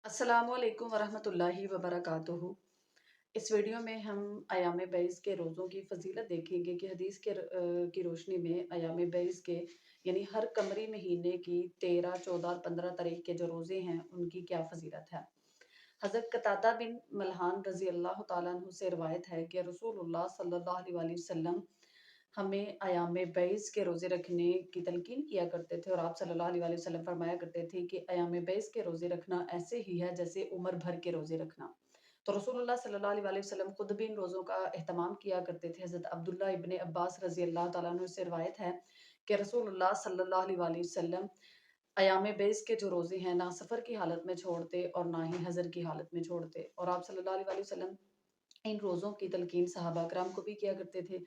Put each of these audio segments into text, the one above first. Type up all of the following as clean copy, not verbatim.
अस्सलामु अलैकुम वरहमतुल्लाहि वबरकातुहू। इस वीडियो में हम अयाम बैस के रोज़ों की फ़जीलत देखेंगे कि हदीस की रोशनी में अयाम बैस के यानी हर कमरी महीने की 13, 14 और 15 तारीख के जो रोज़े हैं उनकी क्या फ़जीलत है। हज़रत कतादा बिन मल्हान रज़ी अल्लाह तआला अन्हु से रिवायत है कि रसूलुल्लाह सल्लल्लाहु अलैहि वसल्लम हमें अयाम बैस के रोज़े रखने की तलकीन किया करते थे और आप सल्लल्लाहु अलैहि वसल्लम फरमाया करते थे कि अयाम बैस के रोज़े रखना ऐसे ही है जैसे उम्र भर के रोज़े रखना। तो रसूलुल्लाह सल्लल्लाहु अलैहि वसल्लम खुद भी इन रोज़ों का एहतमाम किया करते थे। हज़रत अब्दुल्लाह इब्न अब्बास रज़ी अल्लाह तआला अन्हु से रिवायत है कि रसूलुल्लाह सल्लल्लाहु अलैहि वसल्लम अयाम बैस के जो रोज़े हैं ना सफ़र की हालत में छोड़ते और ना ही हज़र की हालत में छोड़ते और आप सल्लल्लाहु अलैहि वसल्लम इन रोज़ों की तलकीन सहाबा कराम को भी किया करते थे।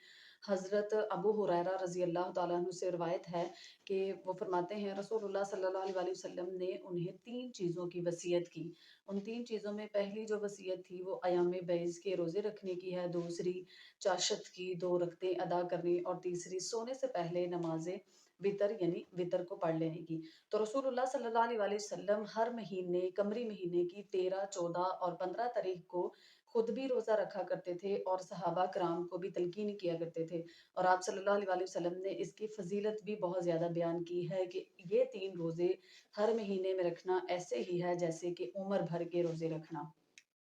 हज़रत अबू हुरैरा रज़ी अल्लाह तआला अन्हु से रिवायत है कि वो फरमाते हैं रसूलुल्लाह सल्लल्लाहु अलैहि वसल्लम ने उन्हें 3 चीज़ों की वसीयत की। उन 3 चीज़ों में पहली जो वसीयत थी वो अयाम बैस के रोज़े रखने की है, दूसरी चाशत की 2 रकतें अदा करनी और तीसरी सोने से पहले नमाज़े वितर यानी वितर को पढ़ लेने की। तो रसूलुल्लाह सल्लल्लाहु अलैहि वसल्लम हर महीने कमरी महीने की 13, 14 और 15 तारीख को खुद भी रोज़ा रखा करते थे और सहाबा कराम को भी तलकीन किया करते थे। और आप सल्लल्लाहु अलैहि वसल्लम ने इसकी फ़जीलत भी बहुत ज़्यादा बयान की है कि ये 3 रोज़े हर महीने में रखना ऐसे ही है जैसे कि उम्र भर के रोज़े रखना।